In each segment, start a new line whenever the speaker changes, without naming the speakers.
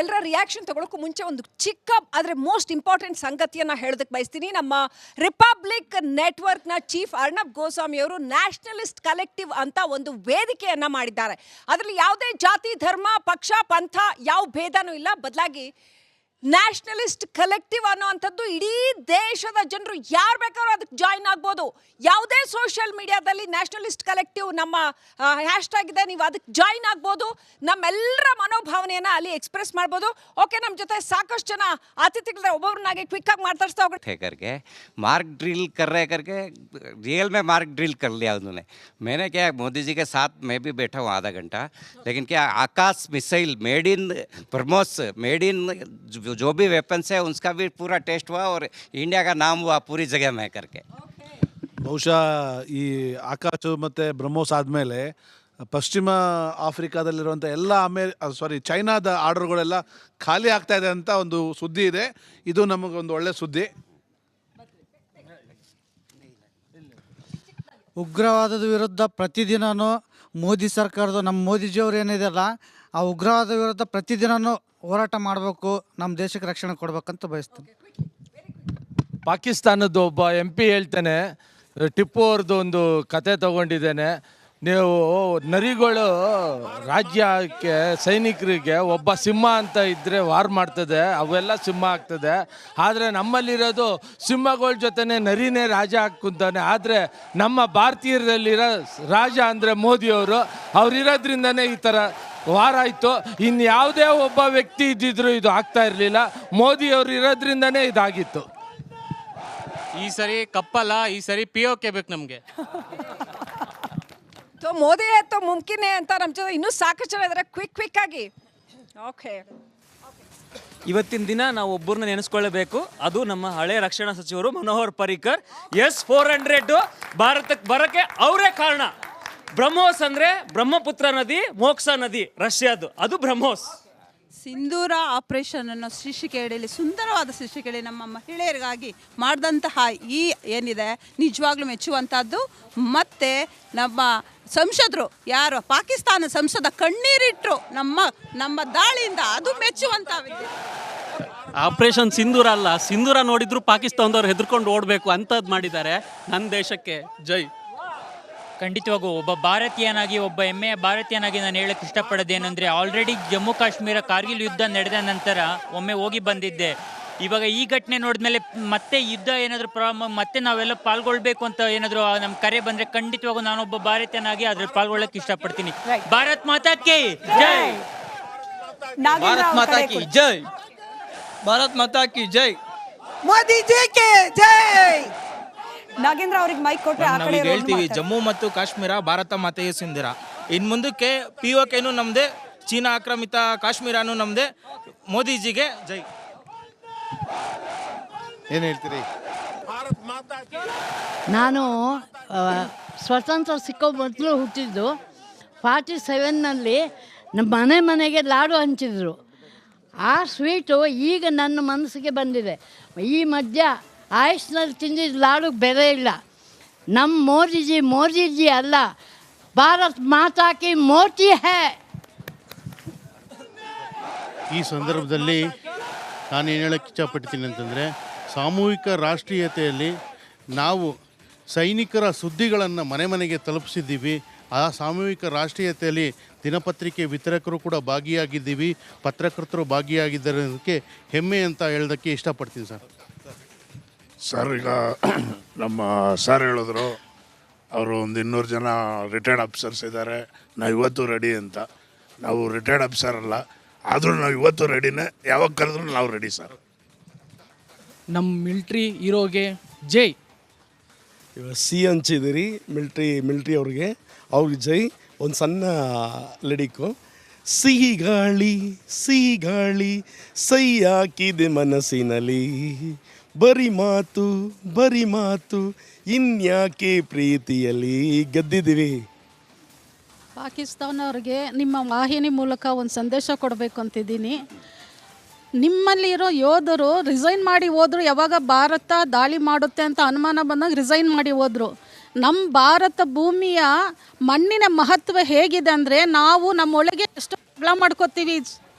ಎಲ್ಲರ ರಿಯಾಕ್ಷನ್ ತಗೊಳಕ್ಕೂ ಮುಂಚೆ ಒಂದು ಚಿಕ್ಕ ಆದರೆ ಮೋಸ್ಟ್ ಇಂಪಾರ್ಟೆಂಟ್ ಸಂಗತಿಯನ್ನು ಹೇಳೋದಕ್ಕೆ ಬಯಸ್ತೀನಿ. ನಮ್ಮ ರಿಪಬ್ಲಿಕ್ ನೆಟ್ವರ್ಕ್ನ ಚೀಫ್ ಅರ್ಣಬ್ ಗೋಸ್ವಾಮಿ ಅವರು ನ್ಯಾಷನಲಿಸ್ಟ್ ಕಲೆಕ್ಟಿವ್ ಅಂತ ಒಂದು ವೇದಿಕೆಯನ್ನು ಮಾಡಿದ್ದಾರೆ. ಅದರಲ್ಲಿ ಯಾವುದೇ ಜಾತಿ, ಧರ್ಮ, ಪಕ್ಷ, ಪಂಥ ಯಾವ ಭೇದನೂ ಇಲ್ಲ. ಬದಲಾಗಿ ನ್ಯಾಷನಲಿಸ್ಟ್ ಕಲೆಕ್ಟಿವ್ ಅನ್ನೋವಂಥದ್ದು ಇಡೀ ದೇಶದ ಜನರು ಯಾರು ಬೇಕಾದ್ರೂ ಅದಕ್ಕೆ ಜಾಯಿನ್ ಆಗ್ಬೋದು. ಯಾವುದೇ ಸೋಷಿಯಲ್ ಮೀಡಿಯಾದಲ್ಲಿ ನ್ಯಾಷನಲಿಸ್ಟ್ ಕಲೆಕ್ಟಿವ್ ನಮ್ಮ ಹ್ಯಾಶ್ಟ್ಯಾಗ್ ಇದೆ, ನೀವು ಅದಕ್ಕೆ ಜಾಯಿನ್ ಆಗ್ಬೋದು. ನಮ್ಮೆಲ್ಲರ ಮನೋಭಾವನೆಯನ್ನು ಅಲ್ಲಿ ಎಕ್ಸ್ಪ್ರೆಸ್ ಮಾಡ್ಬೋದು. ಓಕೆ, ನಮ್ಮ ಜೊತೆ ಸಾಕಷ್ಟು ಜನ ಅತಿಥಿಗಳಿದ್ದಾರೆ. ಒಬ್ಬೊಬ್ಬರನ್ನಾಗಿ ಕ್ವಿಕ್ ಆಗಿ ಮಾತಾಡ್ತಾ ಹೋಗ್ತಾರೆ.
करके मार्क ड्रिल कर रहे करके रियल में मार्क ड्रिल कर लिया उन्होंने. मैंने क्या मोदी जी के साथ मैं भी बैठा हूँ आधा घंटा, लेकिन क्या Akash missile made in BrahMos, made in जो भी वेपन्स है उसका भी पूरा टेस्ट हुआ और इंडिया का नाम हुआ पूरी जगह में करके.
ಬಹುಶಃ ಈ ಆಕಾಶ ಮತ್ತು ಬ್ರಹ್ಮೋಸ್ ಆದಮೇಲೆ ಪಶ್ಚಿಮ ಆಫ್ರಿಕಾದಲ್ಲಿರುವಂಥ ಎಲ್ಲ ಚೈನಾದ ಆರ್ಡರ್ಗಳೆಲ್ಲ ಖಾಲಿ ಆಗ್ತಾ ಇದೆ ಅಂತ ಒಂದು ಸುದ್ದಿ ಇದೆ. ಇದು ನಮಗೊಂದು ಒಳ್ಳೆ ಸುದ್ದಿ.
ಉಗ್ರವಾದದ ವಿರುದ್ಧ ಪ್ರತಿದಿನವೂ ಮೋದಿ ಸರ್ಕಾರದ ನಮ್ಮ ಮೋದಿಜಿಯವರು ಏನಿದೆಯಲ್ಲ, ಆ ಉಗ್ರವಾದ ವಿರುದ್ಧ ಪ್ರತಿದಿನವೂ ಹೋರಾಟ ಮಾಡಬೇಕು, ನಮ್ಮ ದೇಶಕ್ಕೆ ರಕ್ಷಣೆ ಕೊಡಬೇಕಂತ ಬಯಸ್ತೀನಿ.
ಪಾಕಿಸ್ತಾನದ ಒಬ್ಬ MP ಹೇಳ್ತಾನೆ, ಟಿಪ್ಪು ಅವ್ರದ್ದು ಒಂದು ಕತೆ ತಗೊಂಡಿದ್ದೇನೆ, ನೀವು ನರಿಗಳು ರಾಜ್ಯಕ್ಕೆ ಸೈನಿಕರಿಗೆ ಒಬ್ಬ ಸಿಂಹ ಅಂತ ಇದ್ದರೆ ವಾರ್ ಮಾಡ್ತದೆ, ಅವೆಲ್ಲ ಸಿಂಹ ಆಗ್ತದೆ. ಆದರೆ ನಮ್ಮಲ್ಲಿರೋದು ಸಿಂಹಗಳ ಜೊತೆನೇ ನರಿನೇ ರಾಜ ಹಾಕುತ್ತಾನೆ. ಆದರೆ ನಮ್ಮ ಭಾರತೀಯರಲ್ಲಿರೋ ರಾಜ ಅಂದರೆ ಮೋದಿಯವರು, ಅವರಿರೋದ್ರಿಂದನೇ ಈ ಥರ ವಾರ ಆಯಿತು. ಇನ್ನು ಯಾವುದೇ ಒಬ್ಬ ವ್ಯಕ್ತಿ ಇದ್ದಿದ್ರು ಇದು ಆಗ್ತಾ ಇರಲಿಲ್ಲ. ಮೋದಿಯವರು ಇರೋದ್ರಿಂದನೇ ಇದಾಗಿತ್ತು.
ಈ ಸರಿ ಕಪ್ಪಲ್ಲ, ಈ ಸರಿ POK ಬೇಕು ನಮಗೆ.
ಮೋದಿ ಆಯ್ತು ಮುಮ್ಕಿನೇ ಅಂತ ನಮ್ಮ ಜೊತೆ ಇನ್ನೂ ಸಾಕಷ್ಟು ಜನ ಇದ್ದಾರೆ. ಕ್ವಿಕ್ ಆಗಿ. ಓಕೆ,
ಇವತ್ತಿನ ದಿನ ನಾವು ಒಬ್ಬರನ್ನ ನೆನೆಸ್ಕೊಳ್ಳಬೇಕು, ಅದು ನಮ್ಮ ಹಳೆ ರಕ್ಷಣಾ ಸಚಿವರು ಮನೋಹರ್ ಪರಿಕರ್. S-400 ಭಾರತಕ್ಕೆ ಬರೋಕ್ಕೆ ಅವರೇ ಕಾರಣ. ಬ್ರಹ್ಮೋಸ್ ಅಂದರೆ ಬ್ರಹ್ಮಪುತ್ರ ನದಿ, ಮೋಕ್ಸ ನದಿ ರಷ್ಯಾದು, ಅದು ಬ್ರಹ್ಮೋಸ್.
ಸಿಂಧೂರ ಆಪರೇಷನ್ ಅನ್ನೋ ಶೀರ್ಷಿಕೆಯಲ್ಲಿ ಸುಂದರವಾದ ಶೀರ್ಷಿಕೆಯಲ್ಲಿ ನಮ್ಮ ಮಹಿಳೆಯರಿಗಾಗಿ ಮಾಡಿದಂತಹ ಈ ಏನಿದೆ ನಿಜವಾಗ್ಲೂ ಮೆಚ್ಚುವಂಥದ್ದು. ಮತ್ತು ನಮ್ಮ ಸಂಸದರು ಯಾರು ಪಾಕಿಸ್ತಾನ ಸಂಸದ ಕಣ್ಣೀರಿಟ್ಟರು ನಮ್ಮ ದಾಳಿಯಿಂದ, ಅದು ಮೆಚ್ಚುವಂಥ ವಿದ್ಯೆ.
ಆಪರೇಷನ್ ಸಿಂಧೂರ ಅಲ್ಲ, ಸಿಂಧೂರ ನೋಡಿದ್ರು ಪಾಕಿಸ್ತಾನದವ್ರು ಹೆದರ್ಕೊಂಡು ಓಡಬೇಕು ಅಂಥದ್ದು ಮಾಡಿದ್ದಾರೆ. ನನ್ನ ದೇಶಕ್ಕೆ ಜೈ.
ಖಂಡಿತವಾಗೂ ಒಬ್ಬ ಭಾರತೀಯನಾಗಿ, ಒಬ್ಬ ಹೆಮ್ಮೆಯ ಭಾರತೀಯನಾಗಿ ನಾನು ಹೇಳಕ್ಕೆ ಇಷ್ಟಪಡೋದೇನೆಂದರೆ, ಆಲ್ರೆಡಿ ಜಮ್ಮು ಕಾಶ್ಮೀರ ಕಾರ್ಗಿಲ್ ಯುದ್ಧ ನಡೆದ ನಂತರ ಒಮ್ಮೆ ಹೋಗಿ ಬಂದಿದ್ದೆ. ಇವಾಗ ಈ ಘಟನೆ ನೋಡಿದ್ಮೇಲೆ ಮತ್ತೆ ಯುದ್ಧ ಏನಾದರೂ ಮತ್ತೆ ನಾವೆಲ್ಲ ಪಾಲ್ಗೊಳ್ಬೇಕು ಅಂತ ಏನಾದರೂ ನಮ್ಮ ಕರೆ ಬಂದರೆ ಖಂಡಿತವಾಗೂ ನಾನೊಬ್ಬ ಭಾರತೀಯನಾಗಿ ಅದ್ರಲ್ಲಿ ಪಾಲ್ಗೊಳ್ಳಕ್ಕೆ ಇಷ್ಟಪಡ್ತೀನಿ. ಭಾರತ್ ಮಾತಾ ಕಿ ಜೈ.
ಭಾರತ್ ಮಾತಾ ಕಿ ಜೈ. ಭಾರತ್ ಮಾತಾ ಕಿ ಜೈ.
ಮೋದಿ ಜಿ ಕೆ ಜೈ. ನಾಗೇಂದ್ರ ಅವ್ರಿಗೆ ಮೈಕ್ ಕೊಟ್ಟರೆ ಆ ಕಡೆ
ಹೇಳ್ತೀವಿ, ಜಮ್ಮು ಮತ್ತು ಕಾಶ್ಮೀರ ಭಾರತ ಮಾತೆಯ ಸಿಂಧೂರ. ಇನ್ನು ಮುಂದಕ್ಕೆ POKನೂ ನಮ್ಮದೇ, ಚೀನಾ ಆಕ್ರಮಿತ ಕಾಶ್ಮೀರನೂ ನಮ್ಮದೇ. ಮೋದಿಜಿಗೆ ಜೈ.
ಏನು ಹೇಳ್ತೀರಿ?
ನಾನು ಸ್ವತಂತ್ರ ಸಿಕ್ಕೋ ಮೊದಲು ಹುಟ್ಟಿದ್ದು 47ನಲ್ಲಿ ನಮ್ಮ ಮನೆಗೆ ಲಾಡು ಹಂಚಿದ್ರು. ಆ ಸ್ವೀಟು ಈಗ ನನ್ನ ಮನಸ್ಸಿಗೆ ಬಂದಿದೆ. ಈ ಮಧ್ಯ ಆಯುಷ್ನಲ್ಲಿ ತಿಂದಿದ್ದ ಲಾಡು ಬೆಲೆ ಇಲ್ಲ. ನಮ್ಮ ಮೋದಿಜಿ ಅಲ್ಲ, ಭಾರತ್ ಮಾತಾ ಕಿ ಮೋದಿ ಹೇ.
ಈ ಸಂದರ್ಭದಲ್ಲಿ ನಾನು ಏನು ಹೇಳೋಕ್ಕೆ ಇಷ್ಟಪಡ್ತೀನಿ ಅಂತಂದರೆ, ಸಾಮೂಹಿಕ ರಾಷ್ಟ್ರೀಯತೆಯಲ್ಲಿ ನಾವು ಸೈನಿಕರ ಸುದ್ದಿಗಳನ್ನು ಮನೆಗೆ ತಲುಪಿಸಿದ್ದೀವಿ. ಆ ಸಾಮೂಹಿಕ ರಾಷ್ಟ್ರೀಯತೆಯಲ್ಲಿ ದಿನಪತ್ರಿಕೆ ವಿತರಕರು ಕೂಡ ಭಾಗಿಯಾಗಿದ್ದೀವಿ, ಪತ್ರಕರ್ತರು ಭಾಗಿಯಾಗಿದ್ದಕ್ಕೆ ಹೆಮ್ಮೆ ಅಂತ ಹೇಳೋದಕ್ಕೆ ಇಷ್ಟಪಡ್ತೀನಿ
ಸರ್. ಈಗ ನಮ್ಮ ಸರ್ ಹೇಳಿದ್ರು, ಅವರು ಒಂದು 200 ಜನ ರಿಟೈರ್ಡ್ ಆಫೀಸರ್ಸ್ ಇದ್ದಾರೆ, ನಾವು ಇವತ್ತು ರೆಡಿ ಅಂತ. ನಾವು ರಿಟೈರ್ಡ್ ಆಫೀಸರ್ ಅಲ್ಲ, ಆದರೂ ನಾವು ಇವತ್ತು ರೆಡಿನೇ. ಯಾವಾಗ ಕರೆದ್ರೂ ನಾವು ರೆಡಿ ಸರ್.
ನಮ್ಮ ಮಿಲ್ಟ್ರಿ ಹೀರೋಗೆ ಜೈ.
ಸಿ ಹಂಚಿದಿರಿ ಮಿಲ್ಟ್ರಿ ಅವ್ರಿಗೆ ಜೈ. ಒಂದು ಸಣ್ಣ ಲಿಡಿಕ್ಕು. ಸಿಹಿ ಗಾಳಿ ಸೈ ಹಾಕಿದೆ ಮನಸ್ಸಿನಲ್ಲಿ, ಬರಿ ಮಾತು ಇನ್ಯಾಕೆ ಪ್ರೀತಿಯಲ್ಲಿ. ಗೆದ್ದಿದ್ದೀವಿ.
ಪಾಕಿಸ್ತಾನ ಅವ್ರಿಗೆ ನಿಮ್ಮ ವಾಹಿನಿ ಮೂಲಕ ಒಂದು ಸಂದೇಶ ಕೊಡಬೇಕು ಅಂತಿದ್ದೀನಿ. ನಿಮ್ಮಲ್ಲಿರೋ ಯೋಧರು ರಿಸೈನ್ ಮಾಡಿ ಹೋದ್ರು. ಯಾವಾಗ ಭಾರತ ದಾಳಿ ಮಾಡುತ್ತೆ ಅಂತ ಅನುಮಾನ ಬಂದಾಗ ರಿಸೈನ್ ಮಾಡಿ ಹೋದರು. ನಮ್ಮ ಭಾರತ ಭೂಮಿಯ ಮಣ್ಣಿನ ಮಹತ್ವ ಹೇಗಿದೆ ಅಂದರೆ, ನಾವು ನಮ್ಮೊಳಗೆ ಎಷ್ಟು ಜಗಳ ಮಾಡ್ಕೋತೀವಿ.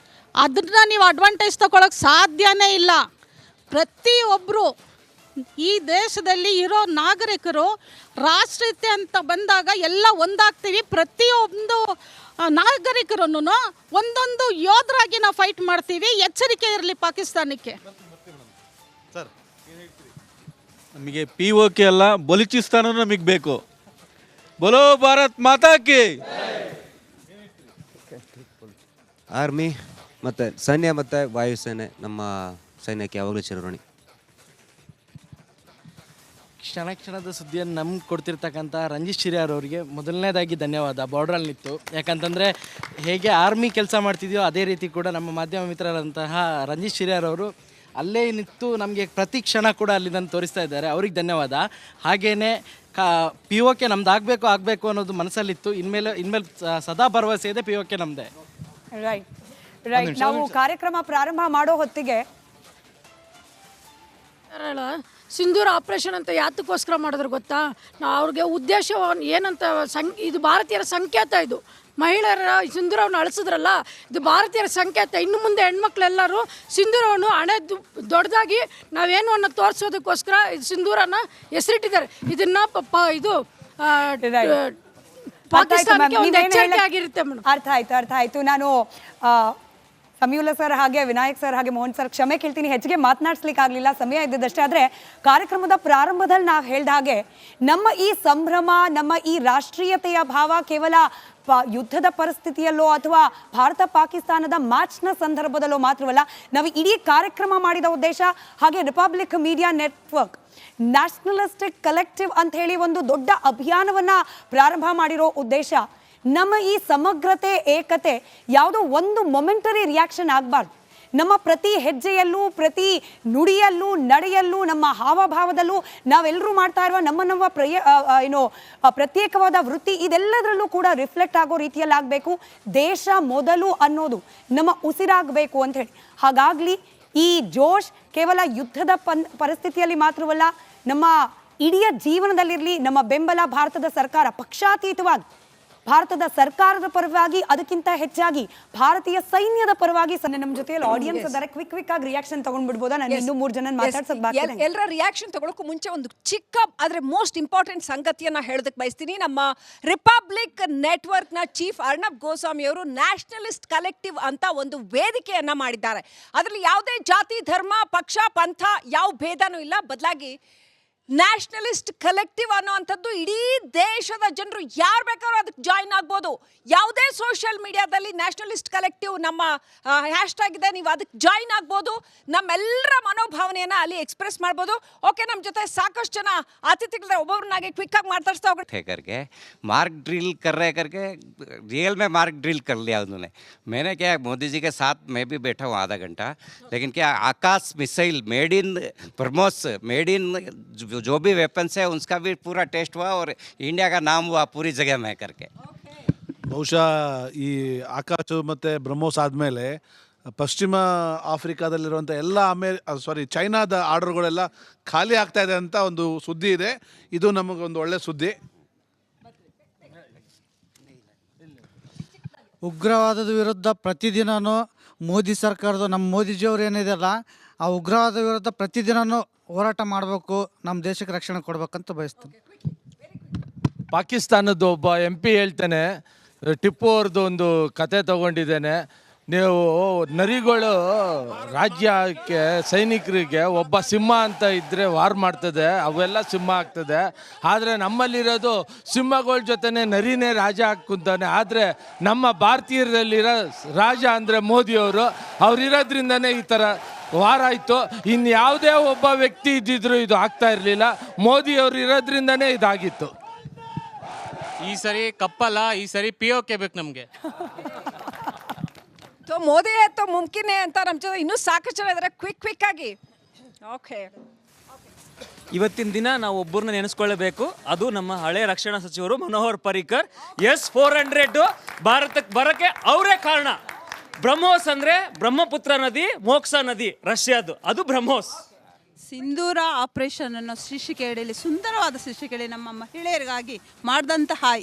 ಅದನ್ನ ನೀವು ಅಡ್ವಾಂಟೇಜ್ ತಗೊಳಕ್ಕೆ ಸಾಧ್ಯನೇ ಇಲ್ಲ. ಪ್ರತಿಯೊಬ್ಬರು ಈ ದೇಶದಲ್ಲಿ ಇರೋ ನಾಗರಿಕರು ರಾಷ್ಟ್ರೀಯತೆ ಅಂತ ಬಂದಾಗ ಎಲ್ಲ ಒಂದಾಗ್ತೀವಿ. ಪ್ರತಿಯೊಂದು ನಾಗರಿಕರು ಒಂದೊಂದು ಯೋಧರಾಗಿ ನಾವು ಫೈಟ್ ಮಾಡ್ತೀವಿ. ಎಚ್ಚರಿಕೆ ಇರಲಿ ಪಾಕಿಸ್ತಾನಕ್ಕೆ.
ನಮಗೆ POK ಅಲ್ಲ, ಬಲೂಚಿಸ್ತಾನ ನಮಗೆ ಬೇಕು. ಬೋಲೋ ಭಾರತ್ ಮಾತಾ ಕಿ.
ಆರ್ಮಿ ಮತ್ತು ಸೈನ್ಯ ಮತ್ತು ವಾಯುಸೇನೆ ನಮ್ಮ ಸೈನ್ಯಕ್ಕೆ ಯಾವಾಗಲೂ ಚಿರಋಣಿ.
ಕ್ಷಣದ ಸುದ್ದಿಯನ್ನು ನಮ್ಗೆ ಕೊಡ್ತಿರ್ತಕ್ಕಂಥ ರಂಜಿತ್ ಶಿರ್ಯಾರ್ ಅವರಿಗೆ ಮೊದಲನೇದಾಗಿ ಧನ್ಯವಾದ. ಬಾರ್ಡ್ರಲ್ಲಿ ನಿಂತು, ಯಾಕಂತಂದರೆ ಹೇಗೆ ಆರ್ಮಿ ಕೆಲಸ ಮಾಡ್ತಿದೆಯೋ ಅದೇ ರೀತಿ ಕೂಡ ನಮ್ಮ ಮಾಧ್ಯಮ ಮಿತ್ರರಾದಂತಹ ರಂಜಿತ್ ಶಿರ್ಯಾರ್ ಅವರು ಅಲ್ಲೇ ನಿಂತು ನಮಗೆ ಪ್ರತಿ ಕ್ಷಣ ಕೂಡ ಅಲ್ಲಿ ನಾನು ತೋರಿಸ್ತಾ ಇದ್ದಾರೆ. ಅವ್ರಿಗೆ ಧನ್ಯವಾದ. ಹಾಗೆಯೇ POK ನಮ್ದು ಆಗಬೇಕು ಅನ್ನೋದು ಮನಸ್ಸಲ್ಲಿತ್ತು. ಇನ್ಮೇಲೆ ಸದಾ ಭರವಸೆ ಇದೆ, POK ನಮ್ಮದೇ.
ರೈಟ್ ನಾವು ಕಾರ್ಯಕ್ರಮ ಪ್ರಾರಂಭ ಮಾಡೋ ಹೊತ್ತಿಗೆ
ಸಿಂಧೂರ ಆಪರೇಷನ್ ಅಂತ ಯಾತಕ್ಕೋಸ್ಕರ ಮಾಡಿದ್ರು ಗೊತ್ತಾ? ಅವ್ರಿಗೆ ಉದ್ದೇಶ ಏನಂತ ಇದು ಭಾರತೀಯರ ಸಂಕೇತ. ಇದು ಮಹಿಳೆಯರ ಸಿಂಧೂರವನ್ನು ಅಳಿಸಿದ್ರಲ್ಲ, ಇದು ಭಾರತೀಯರ ಸಂಕೇತ. ಇನ್ನು ಮುಂದೆ ಹೆಣ್ಮಕ್ಳೆಲ್ಲರೂ ಸಿಂಧೂರವನ್ನು ದೊಡ್ಡದಾಗಿ ನಾವೇನು ಅನ್ನೋ ತೋರಿಸೋದಕ್ಕೋಸ್ಕರ ಇದು ಸಿಂಧೂರನ ಹೆಸರಿಟ್ಟಿದ್ದಾರೆ. ಇದನ್ನ ಇದು ಪಾಕಿಸ್ತಾನಕ್ಕೆ ಒಂದು ಎಚ್ಚರಿಕೆ ಆಗಿರುತ್ತೆ ಮೇಡಮ್.
ಅರ್ಥ ಆಯ್ತು. ನಾನು ಸಂಯುಲ ಸರ್ ಹಾಗೆ ವಿನಾಯಕ್ ಸರ್ ಹಾಗೆ ಮೋಹನ್ ಸರ್ ಕ್ಷಮೆ ಕೇಳ್ತೀನಿ, ಹೆಚ್ಚಿಗೆ ಮಾತನಾಡಿಸ್ಲಿಕ್ಕೆ ಆಗಲಿಲ್ಲ, ಸಮಯ ಇದ್ದದಷ್ಟೇ. ಆದರೆ ಕಾರ್ಯಕ್ರಮದ ಪ್ರಾರಂಭದಲ್ಲಿ ನಾವು ಹೇಳ್ದ ಹಾಗೆ ನಮ್ಮ ಈ ಸಂಭ್ರಮ, ನಮ್ಮ ಈ ರಾಷ್ಟ್ರೀಯತೆಯ ಭಾವ ಕೇವಲ ಯುದ್ಧದ ಪರಿಸ್ಥಿತಿಯಲ್ಲೋ ಅಥವಾ ಭಾರತ ಪಾಕಿಸ್ತಾನದ ಮ್ಯಾಚ್ನ ಸಂದರ್ಭದಲ್ಲೋ ಮಾತ್ರವಲ್ಲ, ನಾವು ಇಡೀ ಕಾರ್ಯಕ್ರಮ ಮಾಡಿದ ಉದ್ದೇಶ, ಹಾಗೆ republic media network nationalistic collective ಅಂತ ಹೇಳಿ ಒಂದು ದೊಡ್ಡ ಅಭಿಯಾನವನ್ನ ಪ್ರಾರಂಭ ಮಾಡಿರೋ ಉದ್ದೇಶ, ನಮ್ಮ ಈ ಸಮಗ್ರತೆ, ಏಕತೆ ಯಾವುದೋ ಒಂದು ಮೊಮೆಂಟರಿ ರಿಯಾಕ್ಷನ್ ಆಗಬಾರ್ದು. ನಮ್ಮ ಪ್ರತಿ ಹೆಜ್ಜೆಯಲ್ಲೂ, ಪ್ರತಿ ನುಡಿಯಲ್ಲೂ, ನಡೆಯಲ್ಲೂ, ನಮ್ಮ ಹಾವಭಾವದಲ್ಲೂ ನಾವೆಲ್ಲರೂ ಮಾಡ್ತಾ ಇರುವ ನಮ್ಮ ಪ್ರತ್ಯೇಕವಾದ ವೃತ್ತಿ, ಇದೆಲ್ಲದರಲ್ಲೂ ಕೂಡ ರಿಫ್ಲೆಕ್ಟ್ ಆಗೋ ರೀತಿಯಲ್ಲಿ ಆಗಬೇಕು. ದೇಶ ಮೊದಲು ಅನ್ನೋದು ನಮ್ಮ ಉಸಿರಾಗಬೇಕು ಅಂತ ಹೇಳಿ. ಹಾಗಾಗಲಿ ಈ ಜೋಶ್ ಕೇವಲ ಯುದ್ಧದ ಪರಿಸ್ಥಿತಿಯಲ್ಲಿ ಮಾತ್ರವಲ್ಲ, ನಮ್ಮ ಇಡೀ ಜೀವನದಲ್ಲಿರಲಿ. ನಮ್ಮ ಬೆಂಬಲ ಭಾರತದ ಸರ್ಕಾರ ಪಕ್ಷಾತೀತವಾಗಿ, ಭಾರತದ ಸರ್ಕಾರದ ಪರವಾಗಿ, ಅದಕ್ಕಿಂತ ಹೆಚ್ಚಾಗಿ ಭಾರತೀಯ ಸೈನ್ಯದ ಪರವಾಗಿ. ನಮ್ಮ ಜೊತೆಯಲ್ಲಿ ಆಡಿಯನ್ಸ್ ಇದ್ದಾರೆ, ಕ್ವಿಕ್ ಆಗಿ ರಿಯಾಕ್ಷನ್ ತಗೊಂಡ್ಬಿಡ್ಬೋದಾ? ನಾನು ಇನ್ನೂ 3 ಜನ ಮಾತಾಡ್ಸಕ್ ಬಾಕಿ.
ಎಲ್ಲರ ರಿಯಾಕ್ಷನ್ ತಗೊಳಕ್ಕೂ ಮುಂಚೆ ಒಂದು ಚಿಕ್ಕ ಆದ್ರೆ ಮೋಸ್ಟ್ ಇಂಪಾರ್ಟೆಂಟ್ ಸಂಗತಿಯನ್ನ ಹೇಳೋದಕ್ಕೆ ಬಯಸ್ತೀನಿ. ನಮ್ಮ ರಿಪಬ್ಲಿಕ್ ನೆಟ್ವರ್ಕ್ ನ ಚೀಫ್ ಅರ್ಣಬ್ ಗೋಸ್ವಾಮಿ ಅವರು ನ್ಯಾಷನಲಿಸ್ಟ್ ಕಲೆಕ್ಟಿವ್ ಅಂತ ಒಂದು ವೇದಿಕೆಯನ್ನ ಮಾಡಿದ್ದಾರೆ. ಅದರಲ್ಲಿ ಯಾವುದೇ ಜಾತಿ, ಧರ್ಮ, ಪಕ್ಷ, ಪಂಥ ಯಾವ ಭೇದನೂ ಇಲ್ಲ. ಬದಲಾಗಿ ನ್ಯಾಷನಲಿಸ್ಟ್ ಕಲೆಕ್ಟಿವ್ ಅನ್ನೋವಂಥದ್ದು ಇಡೀ ದೇಶದ ಜನರು ಯಾರು ಬೇಕಾದ್ರೂ ಅದಕ್ಕೆ ಜಾಯಿನ್ ಆಗ್ಬೋದು. ಯಾವುದೇ ಸೋಷಿಯಲ್ ಮೀಡಿಯಾದಲ್ಲಿ ನ್ಯಾಷನಲಿಸ್ಟ್ ಕಲೆಕ್ಟಿವ್ ನಮ್ಮ ಹ್ಯಾಶ್ಟ್ಯಾಗ್ ಇದೆ, ನೀವು ಅದಕ್ಕೆ ಜಾಯಿನ್ ಆಗ್ಬೋದು. ನಮ್ಮೆಲ್ಲರ ಮನೋಭಾವನೆಯನ್ನು ಅಲ್ಲಿ ಎಕ್ಸ್ಪ್ರೆಸ್ ಮಾಡ್ಬೋದು. ಓಕೆ, ನಮ್ಮ ಜೊತೆ ಸಾಕಷ್ಟು ಜನ ಅತಿಥಿಗಳಿದ್ದಾರೆ. ಒಬ್ಬೊಬ್ಬರನ್ನಾಗಿ ಕ್ವಿಕ್ ಆಗಿ ಮಾತಾಡ್ತಾ ಹೋಗುತ್ತೆ.
करके मार्क ड्रिल कर रहे करके रियल में मार्क ड्रिल कर लिया उन्होंने. मैंने क्या मोदी जी के साथ मैं भी बैठा हूँ आधा घंटा, लेकिन क्या Akash missile made in BrahMos, made in जो भी वेपन्स है उसका भी पूरा टेस्ट हुआ और इंडिया का नाम हुआ पूरी जगह में करके.
ಬಹುಶಃ ಈ ಆಕಾಶ್ ಮತ್ತು ಬ್ರಹ್ಮೋಸ್ ಆದಮೇಲೆ ಪಶ್ಚಿಮ ಆಫ್ರಿಕಾದಲ್ಲಿರುವಂಥ ಎಲ್ಲ ಚೈನಾದ ಆರ್ಡರ್ಗಳೆಲ್ಲ ಖಾಲಿ ಆಗ್ತಾ ಇದೆ ಅಂತ ಒಂದು ಸುದ್ದಿ ಇದೆ. ಇದು ನಮಗೊಂದು ಒಳ್ಳೆ ಸುದ್ದಿ.
ಉಗ್ರವಾದದ ವಿರುದ್ಧ ಪ್ರತಿದಿನವೂ ಮೋದಿ ಸರ್ಕಾರದ ನಮ್ಮ ಮೋದಿಜಿಯವರು ಏನಿದೆಯಲ್ಲ, ಆ ಉಗ್ರವಾದ ವಿರುದ್ಧ ಪ್ರತಿದಿನವೂ ಹೋರಾಟ ಮಾಡಬೇಕು, ನಮ್ಮ ದೇಶಕ್ಕೆ ರಕ್ಷಣೆ ಕೊಡಬೇಕಂತ ಬಯಸ್ತೀನಿ.
ಪಾಕಿಸ್ತಾನದ ಒಬ್ಬ MP ಹೇಳ್ತಾನೆ, ಟಿಪ್ಪು ಅವ್ರದ್ದು ಒಂದು ಕತೆ ತಗೊಂಡಿದ್ದೇನೆ. ನೀವು ನರಿಗಳು ರಾಜ್ಯಕ್ಕೆ ಸೈನಿಕರಿಗೆ ಒಬ್ಬ ಸಿಂಹ ಅಂತ ಇದ್ದರೆ ವಾರ್ ಮಾಡ್ತದೆ, ಅವೆಲ್ಲ ಸಿಂಹ ಆಗ್ತದೆ. ಆದರೆ ನಮ್ಮಲ್ಲಿರೋದು ಸಿಂಹಗಳ ಜೊತೆನೇ ನರಿನೇ ರಾಜ ಹಾಕುತ್ತಾನೆ. ಆದರೆ ನಮ್ಮ ಭಾರತೀಯರಲ್ಲಿರೋ ರಾಜ ಅಂದರೆ ಮೋದಿಯವರು, ಅವರಿರೋದ್ರಿಂದನೇ ಈ ಥರ ವಾರ ಆಯಿತು. ಇನ್ನು ಯಾವುದೇ ಒಬ್ಬ ವ್ಯಕ್ತಿ ಇದ್ದಿದ್ರು ಇದು ಆಗ್ತಾ ಇರಲಿಲ್ಲ. ಮೋದಿಯವರು ಇರೋದ್ರಿಂದನೇ ಇದಾಗಿತ್ತು.
ಈ ಸರಿ ಕಪ್ಪಲ್ಲ, ಈ ಸರಿ POK ಬೇಕು ನಮಗೆ.
तो मोदी है तो मुमकिन है ಅಂತ ನಮ್ಮ ಜೊತೆ ಇನ್ನೂ ಸಾಕಷ್ಟು ಜನ ಇದ್ದಾರೆ. ಕ್ವಿಕ್ ಆಗಿ. ಓಕೆ,
ಇವತ್ತಿನ ದಿನ ನಾವು ಒಬ್ಬರನ್ನ ನೆನೆಸ್ಕೊಳ್ಳಬೇಕು, ಅದು ನಮ್ಮ ಹಳೆ ರಕ್ಷಣಾ ಸಚಿವರು ಮನೋಹರ್ ಪರಿಕರ್. S-400 ಭಾರತಕ್ಕೆ ಬರಕ್ಕೆ ಅವರೇ ಕಾರಣ. ಬ್ರಹ್ಮೋಸ್ ಅಂದ್ರೆ ಬ್ರಹ್ಮಪುತ್ರ ನದಿ, ಮೋಕ್ಷ ನದಿ ರಷ್ಯಾದು, ಅದು ಬ್ರಹ್ಮೋಸ್.
ಸಿಂಧೂರ ಆಪರೇಷನ್ ಅನ್ನೋ ಶೀರ್ಷಿಕೆಯಲ್ಲಿ ಸುಂದರವಾದ ಶೀರ್ಷಿಕೆಯಲ್ಲಿ ನಮ್ಮ ಮಹಿಳೆಯರಿಗಾಗಿ ಮಾಡಿದಂತಹ